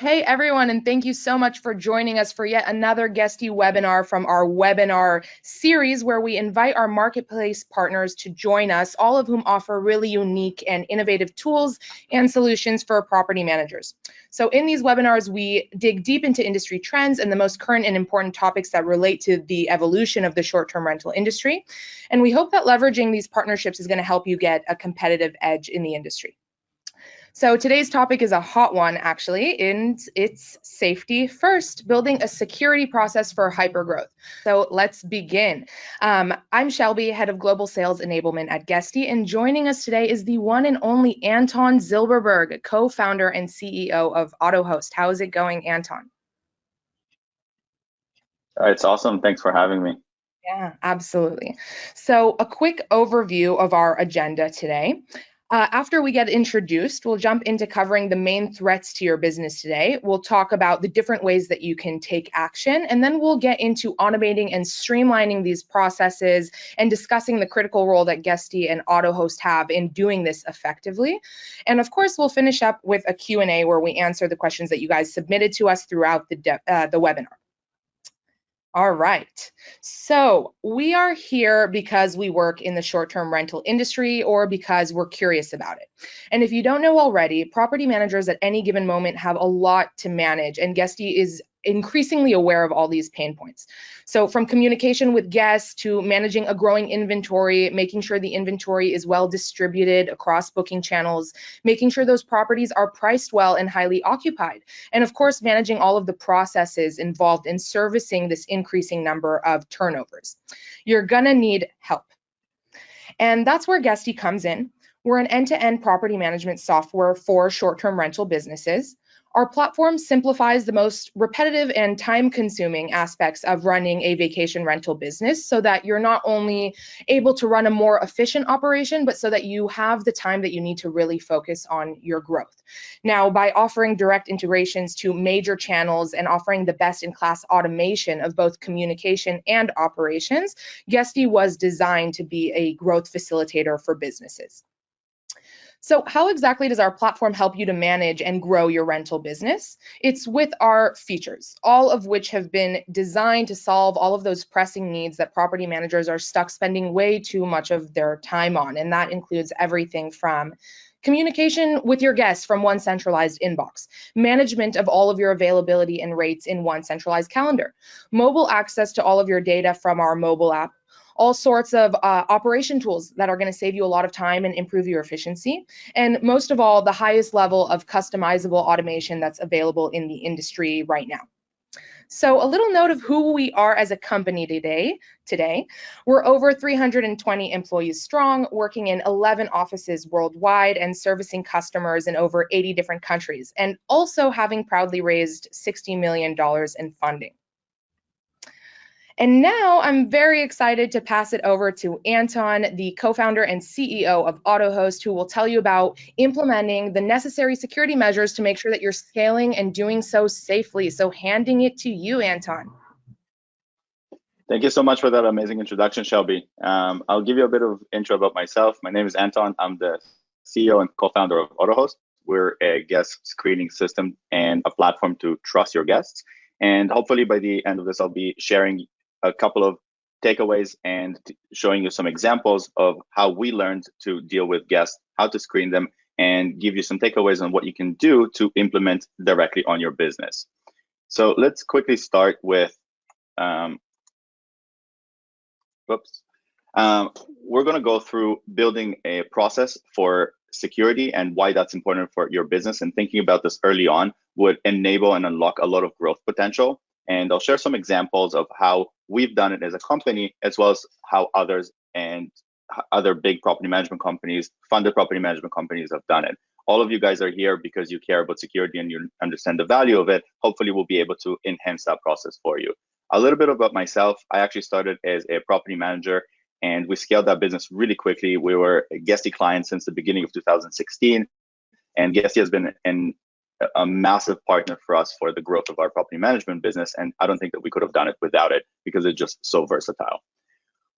Hey everyone, and thank you so much for joining us for yet another Guesty webinar from our webinar series where we invite our marketplace partners to join us, all of whom offer really unique and innovative tools and solutions for property managers. So in these webinars, we dig deep into industry trends and the most current and important topics that relate to the evolution of the short-term rental industry. And we hope that leveraging these partnerships is going to help you get a competitive edge in the industry. So today's topic is a hot one, actually, and it's safety first, building a security process for hypergrowth. So let's begin. I'm Shelby, head of global sales enablement at Guesty, and joining us today is the one and only Anton Zilberberg, co-founder and CEO of Autohost. How is it going, Anton? It's awesome. Thanks for having me. Yeah, absolutely. So a quick overview of our agenda today. After we get introduced, we'll jump into covering the main threats to your business today. We'll talk about the different ways that you can take action, and then we'll get into automating and streamlining these processes and discussing the critical role that Guesty and Autohost have in doing this effectively. And of course, we'll finish up with a Q&A where we answer the questions that you guys submitted to us throughout the webinar. All right, so we are here because we work in the short-term rental industry or because we're curious about it. And if you don't know already, property managers at any given moment have a lot to manage, and Guesty is increasingly aware of all these pain points. So from communication with guests to managing a growing inventory, making sure the inventory is well distributed across booking channels, making sure those properties are priced well and highly occupied, and of course managing all of the processes involved in servicing this increasing number of turnovers. You're gonna need help. And that's where Guesty comes in. We're an end-to-end property management software for short-term rental businesses. Our platform simplifies the most repetitive and time-consuming aspects of running a vacation rental business so that you're not only able to run a more efficient operation, but so that you have the time that you need to really focus on your growth. Now, by offering direct integrations to major channels and offering the best-in-class automation of both communication and operations, Guesty was designed to be a growth facilitator for businesses. So how exactly does our platform help you to manage and grow your rental business? It's with our features, all of which have been designed to solve all of those pressing needs that property managers are stuck spending way too much of their time on. And that includes everything from communication with your guests from one centralized inbox, management of all of your availability and rates in one centralized calendar, mobile access to all of your data from our mobile app, all sorts of operation tools that are going to save you a lot of time and improve your efficiency. And most of all, the highest level of customizable automation that's available in the industry right now. So a little note of who we are as a company today. We're over 320 employees strong, working in 11 offices worldwide and servicing customers in over 80 different countries, and also having proudly raised $60 million in funding. And now I'm very excited to pass it over to Anton, the co-founder and CEO of Autohost, who will tell you about implementing the necessary security measures to make sure that you're scaling and doing so safely. So handing it to you, Anton. Thank you so much for that amazing introduction, Shelby. I'll give you a bit of intro about myself. My name is Anton. I'm the CEO and co-founder of Autohost. We're a guest screening system and a platform to trust your guests. And hopefully by the end of this, I'll be sharing a couple of takeaways and showing you some examples of how we learned to deal with guests, how to screen them, and give you some takeaways on what you can do to implement directly on your business. So let's quickly start with, we're going to go through building a process for security and why that's important for your business, and thinking about this early on would enable and unlock a lot of growth potential. And I'll share some examples of how we've done it as a company, as well as how others and other big property management companies, funded property management companies have done it. All of you guys are here because you care about security and you understand the value of it. Hopefully we'll be able to enhance that process for you. A little bit about myself. I actually started as a property manager and we scaled that business really quickly. We were a Guesty client since the beginning of 2016. And Guesty has been a massive partner for us for the growth of our property management business. And I don't think that we could have done it without it because it's just so versatile.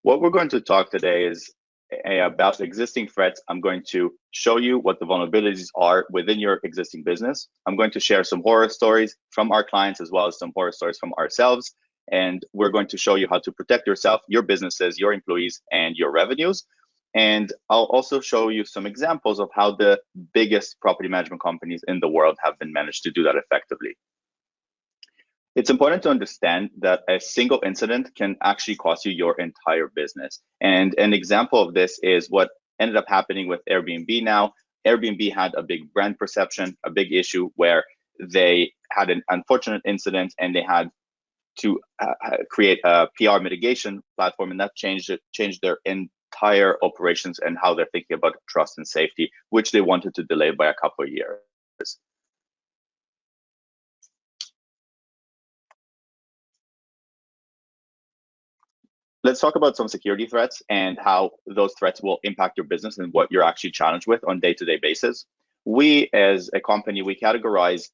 What we're going to talk today is about existing threats. I'm going to show you what the vulnerabilities are within your existing business. I'm going to share some horror stories from our clients as well as some horror stories from ourselves. And we're going to show you how to protect yourself, your businesses, your employees, and your revenues. And I'll also show you some examples of how the biggest property management companies in the world have been managed to do that effectively. It's important to understand that a single incident can actually cost you your entire business. And an example of this is what ended up happening with Airbnb now. Airbnb had a big brand perception, a big issue where they had an unfortunate incident and they had to create a PR mitigation platform, and that changed their entire operations and how they're thinking about trust and safety, which they wanted to delay by a couple of years. Let's talk about some security threats and how those threats will impact your business and what you're actually challenged with on a day-to-day basis. We, as a company, we categorize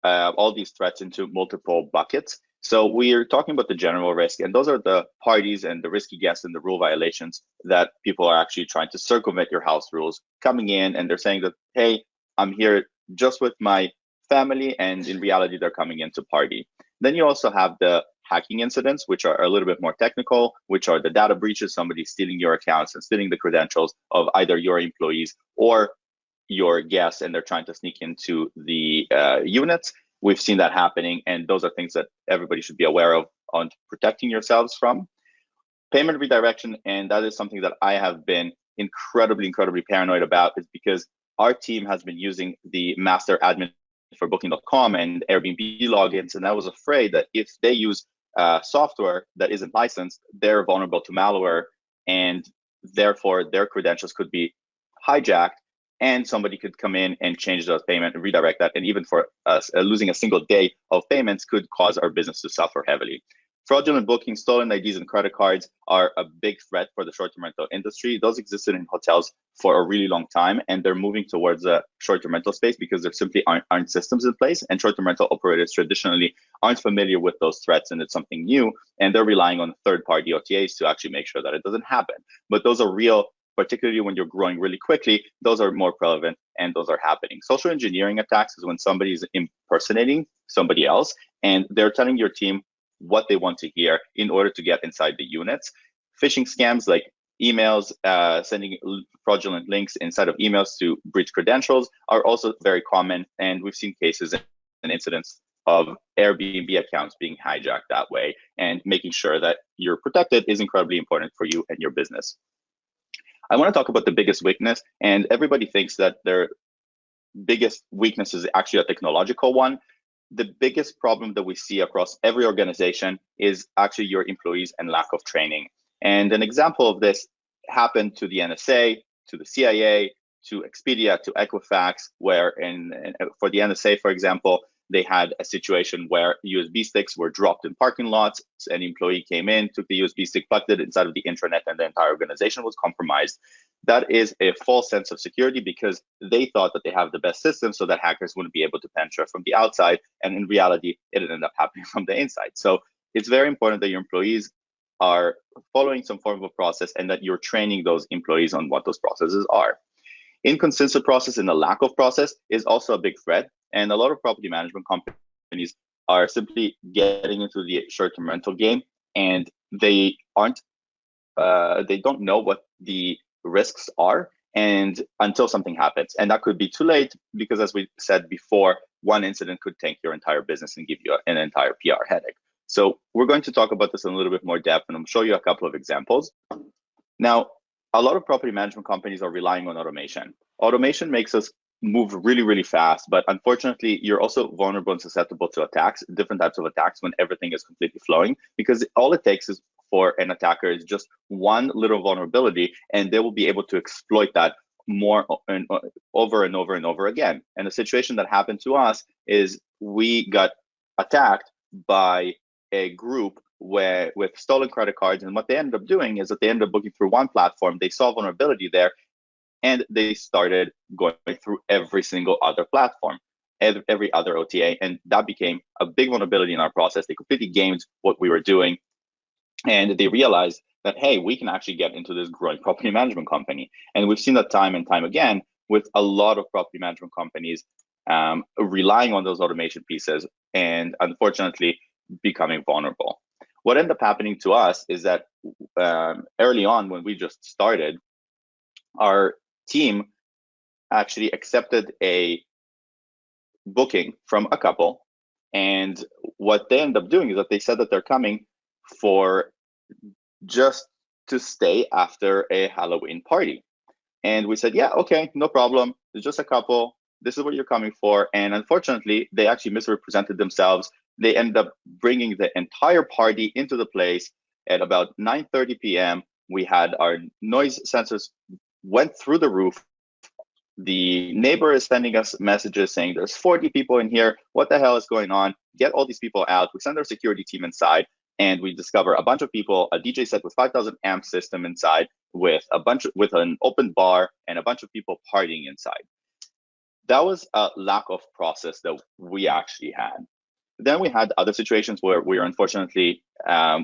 all these threats into multiple buckets. So we are talking about the general risk, and those are the parties and the risky guests and the rule violations that people are actually trying to circumvent your house rules, coming in and they're saying that, hey, I'm here just with my family, and in reality, they're coming in to party. Then you also have the hacking incidents, which are a little bit more technical, which are the data breaches, somebody stealing your accounts and stealing the credentials of either your employees or your guests, and they're trying to sneak into the units. We've seen that happening, and those are things that everybody should be aware of on protecting yourselves from. Payment redirection, and that is something that I have been incredibly paranoid about, is because our team has been using the master admin for Booking.com and Airbnb logins, and I was afraid that if they use software that isn't licensed, they're vulnerable to malware, and therefore their credentials could be hijacked, and somebody could come in and change those payment and redirect that. And even for us, losing a single day of payments could cause our business to suffer heavily. Fraudulent bookings, stolen IDs, and credit cards are a big threat for the short-term rental industry. Those existed in hotels for a really long time, and they're moving towards the short-term rental space because there simply aren't systems in place, and short-term rental operators traditionally aren't familiar with those threats, and it's something new, and they're relying on third-party OTAs to actually make sure that it doesn't happen. But those are real, particularly when you're growing really quickly. Those are more prevalent, and those are happening. Social engineering attacks is when somebody is impersonating somebody else, and they're telling your team what they want to hear in order to get inside the units. Phishing scams like emails, sending fraudulent links inside of emails to breach credentials are also very common, and we've seen cases and incidents of Airbnb accounts being hijacked that way, and making sure that you're protected is incredibly important for you and your business. I want to talk about the biggest weakness, and everybody thinks that their biggest weakness is actually a technological one. The biggest problem that we see across every organization is actually your employees and lack of training. And an example of this happened to the NSA, to the CIA, to Expedia, to Equifax, where for the NSA, for example, they had a situation where USB sticks were dropped in parking lots. An employee came in, took the USB stick, plugged it inside of the intranet, and the entire organization was compromised. That is a false sense of security because they thought that they have the best system so that hackers wouldn't be able to penetrate from the outside. And in reality, it ended up happening from the inside. So it's very important that your employees are following some form of process and that you're training those employees on what those processes are. Inconsistent process and the lack of process is also a big threat. And a lot of property management companies are simply getting into the short-term rental game, and they don't know what the risks are, and until something happens. And that could be too late because, as we said before, one incident could tank your entire business and give you an entire PR headache. So we're going to talk about this in a little bit more depth, and I'll show you a couple of examples. Now, a lot of property management companies are relying on automation. Automation makes us move really fast, but unfortunately, you're also vulnerable and susceptible to attacks, different types of attacks, when everything is completely flowing, because all it takes is for an attacker is just one little vulnerability, and they will be able to exploit that more and over and over again. And the situation that happened to us is we got attacked by a group with stolen credit cards, and what they ended up doing is that they ended up booking through one platform. They saw vulnerability there, and they started going through every single other platform, every other OTA, and that became a big vulnerability in our process. They completely gamed what we were doing, and they realized that, hey, we can actually get into this growing property management company. And we've seen that time and time again with a lot of property management companies relying on those automation pieces and unfortunately becoming vulnerable. What ended up happening to us is that early on when we just started, our team actually accepted a booking from a couple. And what they end up doing is that they said that they're coming for just to stay after a Halloween party. And we said, yeah, okay, no problem. It's just a couple. This is what you're coming for. And unfortunately, they actually misrepresented themselves. They ended up bringing the entire party into the place at about 9:30 p.m. We had our noise sensors went through the roof. The neighbor is sending us messages saying there's 40 people in here. What the hell is going on? Get all these people out. We send our security team inside and we discover a bunch of people, a DJ set with 5,000 amp system inside with an open bar and a bunch of people partying inside. That was a lack of process that we actually had. Then we had other situations where we unfortunately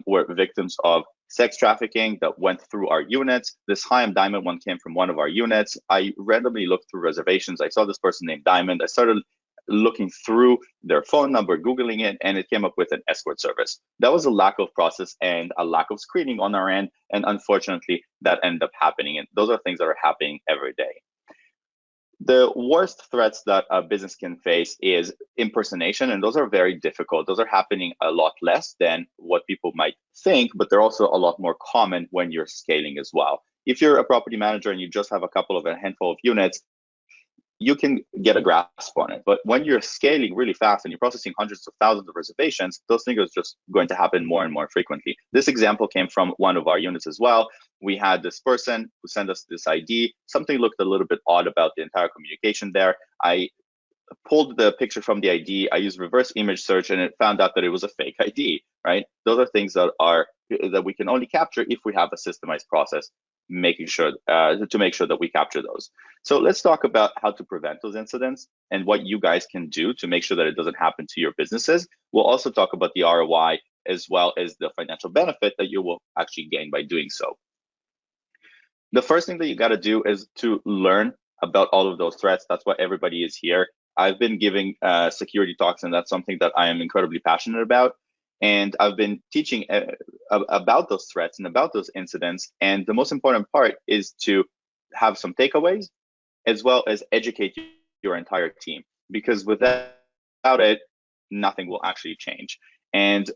were victims of sex trafficking that went through our units. This High-End Diamond one came from one of our units. I randomly looked through reservations. I saw this person named Diamond. I started looking through their phone number, Googling it, and it came up with an escort service. That was a lack of process and a lack of screening on our end. And unfortunately, that ended up happening. And those are things that are happening every day. The worst threats that a business can face is impersonation, and those are very difficult. Those are happening a lot less than what people might think, but they're also a lot more common when you're scaling as well. If you're a property manager and you just have a handful of units, you can get a grasp on it. But when you're scaling really fast and you're processing hundreds of thousands of reservations, those things are just going to happen more and more frequently. This example came from one of our units as well. We had this person who sent us this ID. Something looked a little bit odd about the entire communication there. I pulled the picture from the ID. I used reverse image search and it found out that it was a fake ID, right? Those are things that we can only capture if we have a systemized process to make sure that we capture those. So let's talk about how to prevent those incidents and what you guys can do to make sure that it doesn't happen to your businesses. We'll also talk about the ROI as well as the financial benefit that you will actually gain by doing so. The first thing that you got to do is to learn about all of those threats. That's why everybody is here. I've been giving security talks, and that's something that I am incredibly passionate about. And I've been teaching about those threats and about those incidents. And the most important part is to have some takeaways as well as educate your entire team, because without it, nothing will actually change. And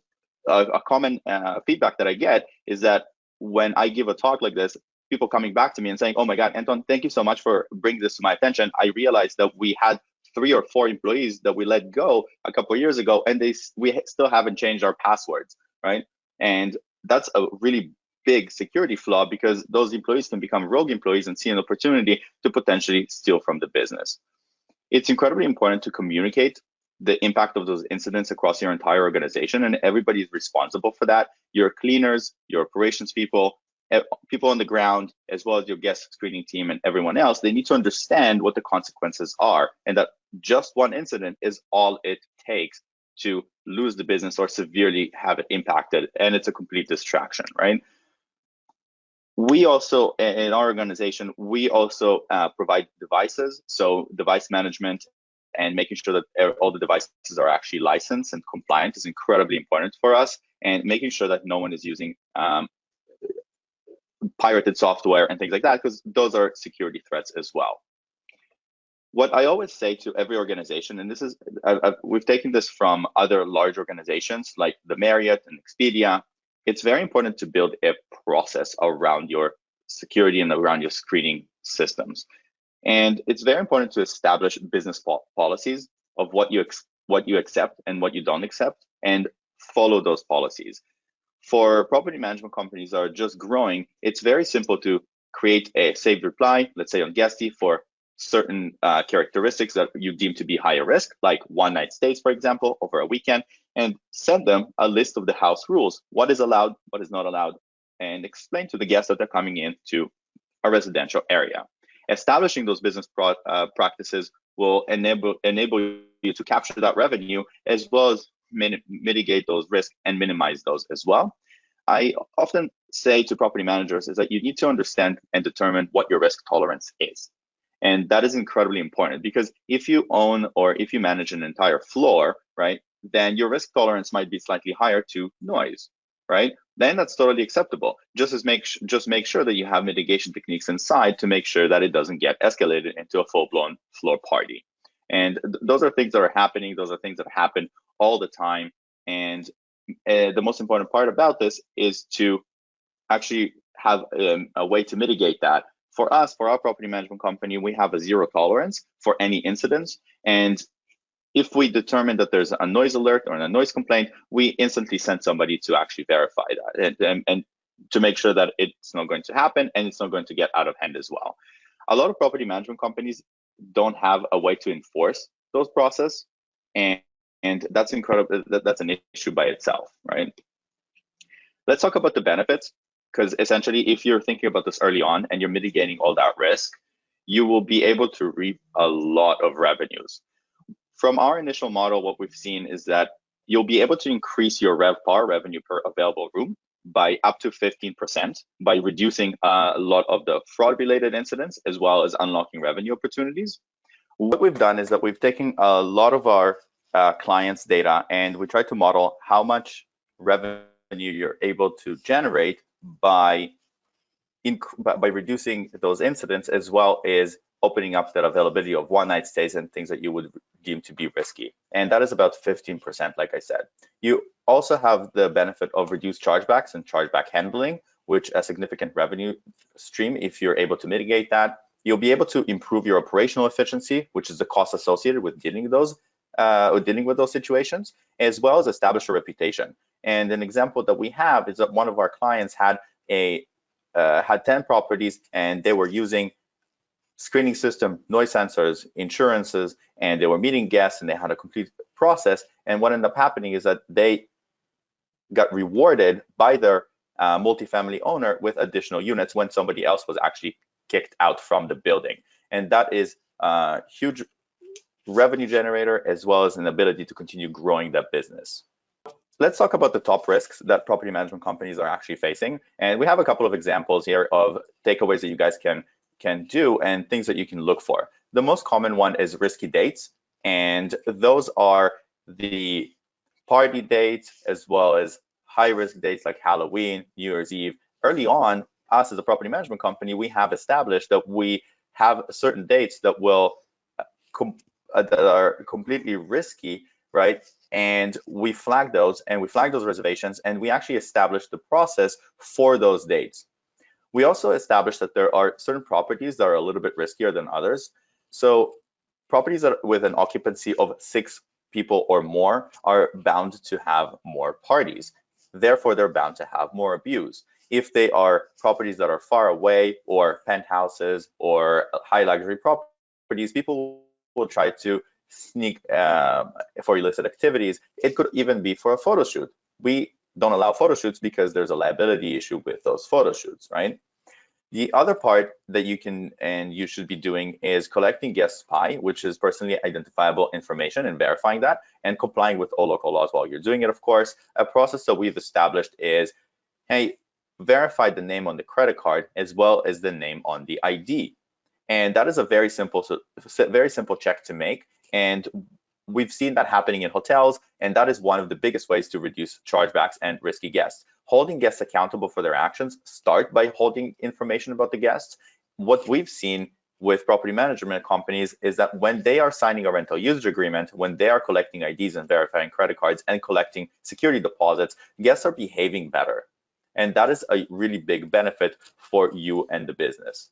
a common feedback that I get is that when I give a talk like this, people coming back to me and saying, oh my God, Anton, thank you so much for bringing this to my attention. I realized that we had 3 or 4 employees that we let go a couple of years ago, and we still haven't changed our passwords, right? And that's a really big security flaw, because those employees can become rogue employees and see an opportunity to potentially steal from the business. It's incredibly important to communicate the impact of those incidents across your entire organization, and everybody is responsible for that. Your cleaners, your operations people on the ground, as well as your guest screening team and everyone else, they need to understand what the consequences are, and that just one incident is all it takes to lose the business or severely have it impacted, and it's a complete distraction, right? We also, in our organization, we also provide devices, so device management and making sure that all the devices are actually licensed and compliant is incredibly important for us, and making sure that no one is using pirated software and things like that, because those are security threats as well. What I always say to every organization, and this is, we've taken this from other large organizations like the Marriott and Expedia, it's very important to build a process around your security and around your screening systems. And it's very important to establish business policies of what you accept and what you don't accept, and follow those policies. For property management companies that are just growing, it's very simple to create a saved reply, let's say on Guesty, for certain characteristics that you deem to be higher risk, like one-night stays, for example, over a weekend, and send them a list of the house rules, what is allowed, what is not allowed, and explain to the guests that they're coming into a residential area. Establishing those business practices will enable you to capture that revenue, as well as mitigate those risks and minimize those as well. I often say to property managers is that you need to understand and determine what your risk tolerance is. And that is incredibly important, because if you own or if you manage an entire floor, right, then your risk tolerance might be slightly higher to noise, right? Then that's totally acceptable. Just make sure that you have mitigation techniques inside to make sure that it doesn't get escalated into a full-blown floor party. And those are things that are happening. Those are things that happen all the time. And the most important part about this is to actually have a way to mitigate that. For us, for our property management company, we have a zero tolerance for any incidents. And if we determine that there's a noise alert or a noise complaint, we instantly send somebody to actually verify that and to make sure that it's not going to happen and it's not going to get out of hand as well. A lot of property management companies don't have a way to enforce those processes, and that's incredible. That's an issue by itself, right? Let's talk about the benefits, because essentially, if you're thinking about this early on and you're mitigating all that risk, you will be able to reap a lot of revenues. From our initial model, what we've seen is that you'll be able to increase your RevPAR, revenue per available room, by up to 15% by reducing a lot of the fraud-related incidents, as well as unlocking revenue opportunities. What we've done is that we've taken a lot of our clients' data and we tried to model how much revenue you're able to generate by reducing those incidents, as well as opening up that availability of one-night stays and things that you would deem to be risky. And that is about 15%, like I said. You also have the benefit of reduced chargebacks and chargeback handling, which a significant revenue stream if you're able to mitigate that. You'll be able to improve your operational efficiency, which is the cost associated with dealing with those situations, as well as establish a reputation. And an example that we have is that one of our clients had 10 properties, and they were using screening system, noise sensors, insurances, and they were meeting guests, and they had a complete process. And what ended up happening is that they got rewarded by their multifamily owner with additional units when somebody else was actually kicked out from the building. And that is a huge revenue generator, as well as an ability to continue growing that business. Let's talk about the top risks that property management companies are actually facing. And we have a couple of examples here of takeaways that you guys can do and things that you can look for. The most common one is risky dates. And those are the party dates, as well as high risk dates like Halloween, New Year's Eve. Early on, us as a property management company, we have established that we have certain dates that are completely risky, right? And we flag those reservations, and we actually established the process for those dates. We also established that there are certain properties that are a little bit riskier than others. So properties that with an occupancy of 6 people or more are bound to have more parties. Therefore, they're bound to have more abuse. If they are properties that are far away, or penthouses, or high luxury properties, people will try to sneak for illicit activities. It could even be for a photo shoot. We don't allow photo shoots because there's a liability issue with those photo shoots, right? The other part that you can and you should be doing is collecting guest spy, which is personally identifiable information, and verifying that and complying with all local laws while you're doing it, of course. A process that we've established is, hey, verify the name on the credit card as well as the name on the ID. And that is a very simple check to make. And we've seen that happening in hotels, and that is one of the biggest ways to reduce chargebacks and risky guests. Holding guests accountable for their actions start by holding information about the guests. What we've seen with property management companies is that when they are signing a rental usage agreement, when they are collecting IDs and verifying credit cards and collecting security deposits, guests are behaving better. And that is a really big benefit for you and the business.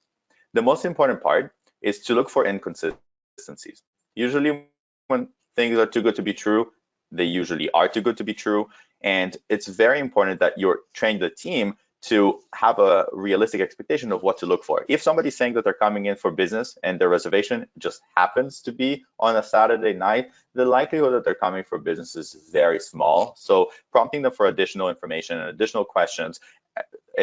The most important part is to look for inconsistencies. Usually when things are too good to be true, they usually are too good to be true. And it's very important that you're training the team to have a realistic expectation of what to look for. If somebody's saying that they're coming in for business and their reservation just happens to be on a Saturday night, the likelihood that they're coming for business is very small. So prompting them for additional information and additional questions,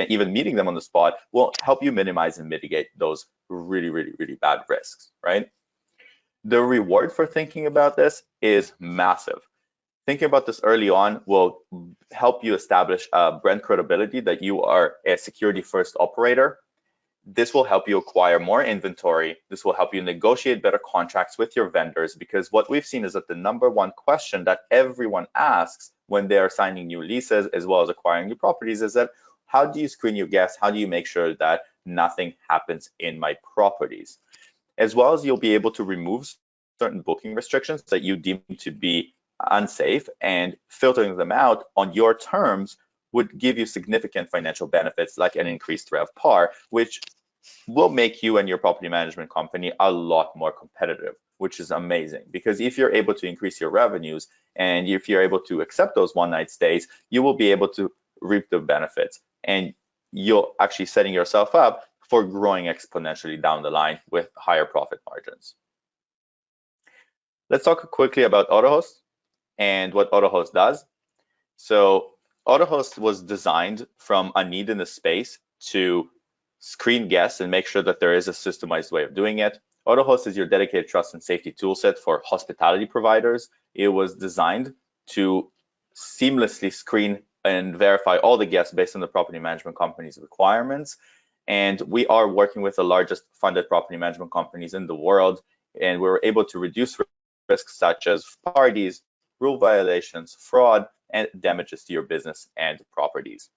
even meeting them on the spot, will help you minimize and mitigate those really, really, really bad risks, right? The reward for thinking about this is massive. Thinking about this early on will help you establish brand credibility that you are a security first operator. This will help you acquire more inventory. This will help you negotiate better contracts with your vendors, because what we've seen is that the number one question that everyone asks when they are signing new leases as well as acquiring new properties is that, how do you screen your guests? How do you make sure that nothing happens in my properties? As well as you'll be able to remove certain booking restrictions that you deem to be unsafe, and filtering them out on your terms would give you significant financial benefits like an increased RevPAR, which will make you and your property management company a lot more competitive, which is amazing. Because if you're able to increase your revenues and if you're able to accept those one-night stays, you will be able to reap the benefits, and you're actually setting yourself up for growing exponentially down the line with higher profit margins. Let's talk quickly about Autohost and what Autohost does. So Autohost was designed from a need in the space to screen guests and make sure that there is a systemized way of doing it. Autohost is your dedicated trust and safety toolset for hospitality providers. It was designed to seamlessly screen and verify all the guests based on the property management company's requirements. And we are working with the largest funded property management companies in the world, and we were able to reduce risks such as parties, rule violations, fraud, and damages to your business and properties.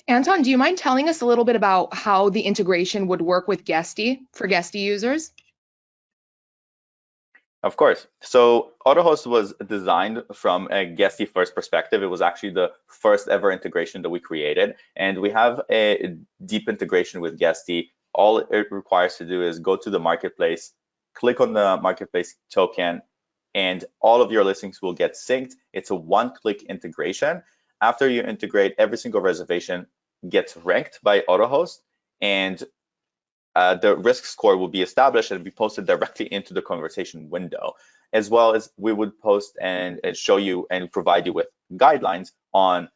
Anton, do you mind telling us a little bit about how the integration would work with Guesty for Guesty users? Of course. So Autohost was designed from a Guesty first perspective. It was actually the first ever integration that we created, and we have a deep integration with Guesty. All it requires to do is go to the marketplace, click on the marketplace token, and all of your listings will get synced. It's a one-click integration. After you integrate, every single reservation gets ranked by Autohost, and the risk score will be established and be posted directly into the conversation window, as well as we would post and show you and provide you with guidelines on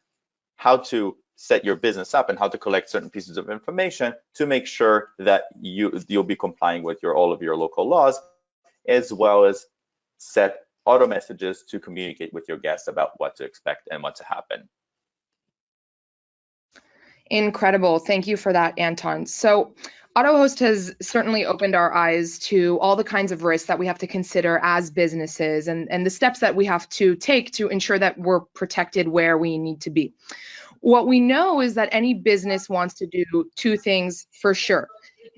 how to set your business up and how to collect certain pieces of information to make sure that you'll be complying with all of your local laws, as well as set auto messages to communicate with your guests about what to expect and what to happen. Incredible. Thank you for that, Anton. So Autohost has certainly opened our eyes to all the kinds of risks that we have to consider as businesses, and the steps that we have to take to ensure that we're protected where we need to be. What we know is that any business wants to do two things for sure,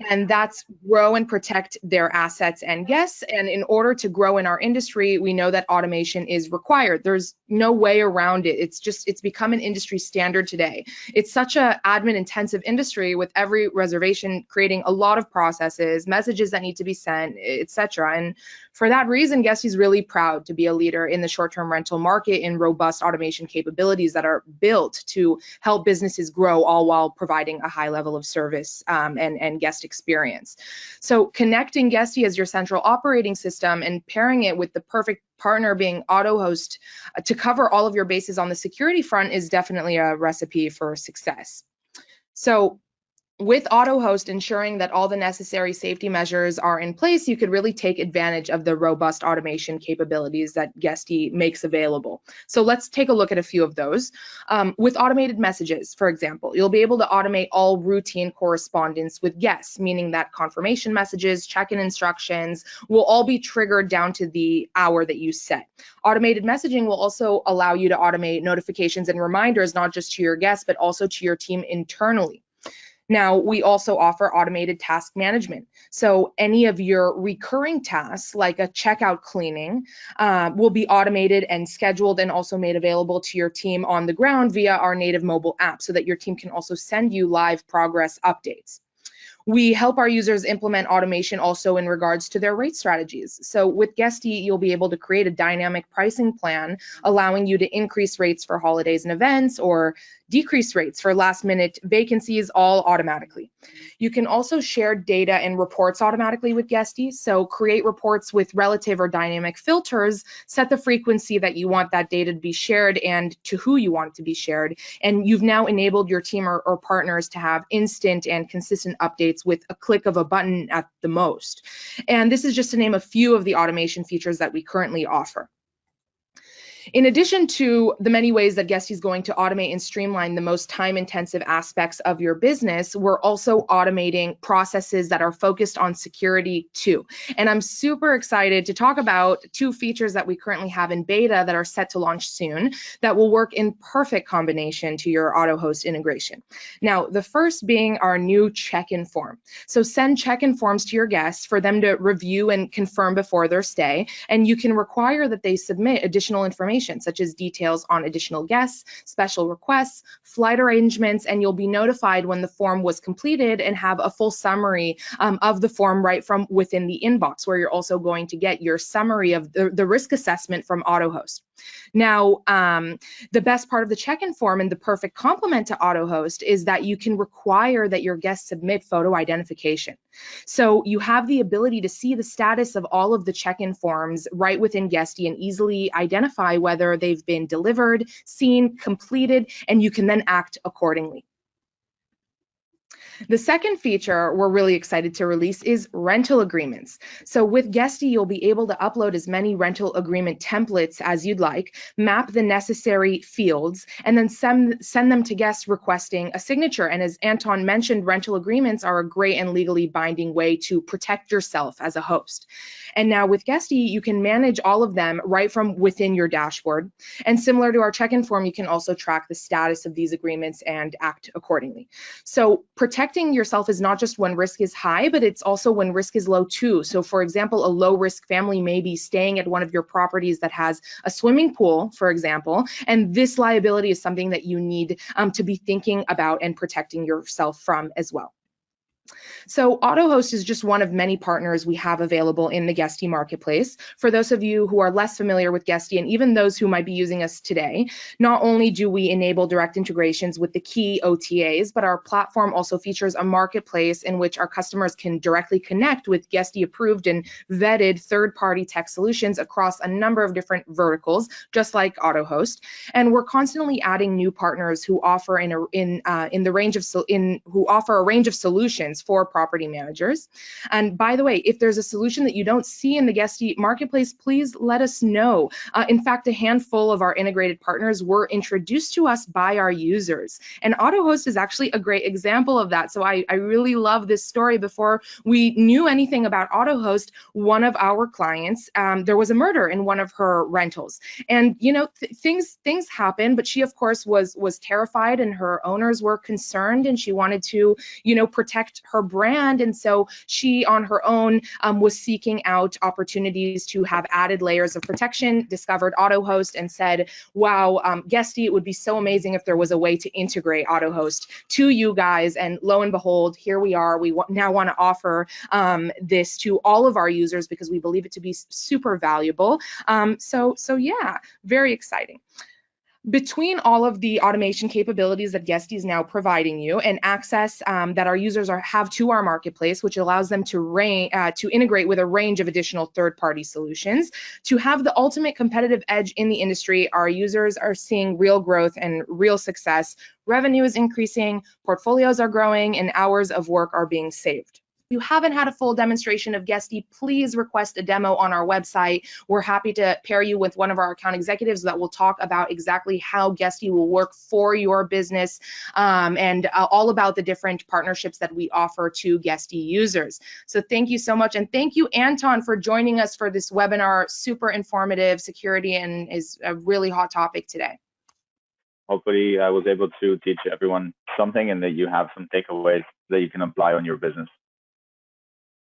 and that's grow and protect their assets and guests. And in order to grow in our industry, we know that automation is required. There's no way around it. It's become an industry standard today. It's such a admin intensive industry, with every reservation creating a lot of processes, messages that need to be sent, etc. And for that reason, Guesty's really proud to be a leader in the short-term rental market in robust automation capabilities that are built to help businesses grow, all while providing a high level of service and guest experience. So connecting Guesty as your central operating system and pairing it with the perfect partner being Autohost to cover all of your bases on the security front is definitely a recipe for success. So with Autohost ensuring that all the necessary safety measures are in place, you could really take advantage of the robust automation capabilities that Guesty makes available. So let's take a look at a few of those. With automated messages, for example, you'll be able to automate all routine correspondence with guests, meaning that confirmation messages, check-in instructions will all be triggered down to the hour that you set. Automated messaging will also allow you to automate notifications and reminders, not just to your guests, but also to your team internally. Now, we also offer automated task management. So any of your recurring tasks, like a checkout cleaning, will be automated and scheduled and also made available to your team on the ground via our native mobile app, so that your team can also send you live progress updates. We help our users implement automation also in regards to their rate strategies. So with Guesty, you'll be able to create a dynamic pricing plan, allowing you to increase rates for holidays and events, or decrease rates for last minute vacancies, all automatically. You can also share data and reports automatically with Guesty. So create reports with relative or dynamic filters, set the frequency that you want that data to be shared and to who you want it to be shared. And you've now enabled your team or partners to have instant and consistent updates with a click of a button at the most. And this is just to name a few of the automation features that we currently offer. In addition to the many ways that Guesty is going to automate and streamline the most time-intensive aspects of your business, we're also automating processes that are focused on security too. And I'm super excited to talk about 2 features that we currently have in beta that are set to launch soon that will work in perfect combination to your Autohost integration. Now, the first being our new check-in form. So send check-in forms to your guests for them to review and confirm before their stay, and you can require that they submit additional information such as details on additional guests, special requests, flight arrangements, and you'll be notified when the form was completed and have a full summary of the form right from within the inbox, where you're also going to get your summary of the risk assessment from Autohost. Now, the best part of the check-in form and the perfect complement to Autohost is that you can require that your guests submit photo identification. So you have the ability to see the status of all of the check-in forms right within Guesty and easily identify whether they've been delivered, seen, completed, and you can then act accordingly. The second feature we're really excited to release is rental agreements. So with Guesty, you'll be able to upload as many rental agreement templates as you'd like, map the necessary fields, and then send them to guests requesting a signature. And as Anton mentioned, rental agreements are a great and legally binding way to protect yourself as a host. And now with Guesty, you can manage all of them right from within your dashboard. And similar to our check-in form, you can also track the status of these agreements and act accordingly. So protecting yourself is not just when risk is high, but it's also when risk is low too. So for example, a low risk family may be staying at one of your properties that has a swimming pool, for example, and this liability is something that you need to be thinking about and protecting yourself from as well. So Autohost is just one of many partners we have available in the Guesty Marketplace. For those of you who are less familiar with Guesty, and even those who might be using us today, not only do we enable direct integrations with the key OTAs, but our platform also features a marketplace in which our customers can directly connect with Guesty approved and vetted third-party tech solutions across a number of different verticals, just like Autohost. And we're constantly adding new partners who offer who offer a range of solutions for property managers. And by the way, if there's a solution that you don't see in the Guesty Marketplace, please let us know. In fact, a handful of our integrated partners were introduced to us by our users. And Autohost is actually a great example of that. So I really love this story. Before we knew anything about Autohost, one of our clients, there was a murder in one of her rentals. And you know, things happen, but she of course was terrified, and her owners were concerned, and she wanted to, you know, protect her brand. And so she on her own was seeking out opportunities to have added layers of protection, discovered Autohost, and said, wow, Guesty, it would be so amazing if there was a way to integrate Autohost to you guys. And lo and behold, here we are. We now want to offer this to all of our users because we believe it to be super valuable. So yeah, very exciting. Between all of the automation capabilities that Guesty is now providing you and access that our users have to our marketplace, which allows them to integrate with a range of additional third-party solutions, to have the ultimate competitive edge in the industry, our users are seeing real growth and real success. Revenue is increasing, portfolios are growing, and hours of work are being saved. If you haven't had a full demonstration of Guesty, please request a demo on our website. We're happy to pair you with one of our account executives that will talk about exactly how Guesty will work for your business and all about the different partnerships that we offer to Guesty users. So thank you so much. And thank you, Anton, for joining us for this webinar. Super informative. Security and is a really hot topic today. Hopefully I was able to teach everyone something and that you have some takeaways that you can apply on your business.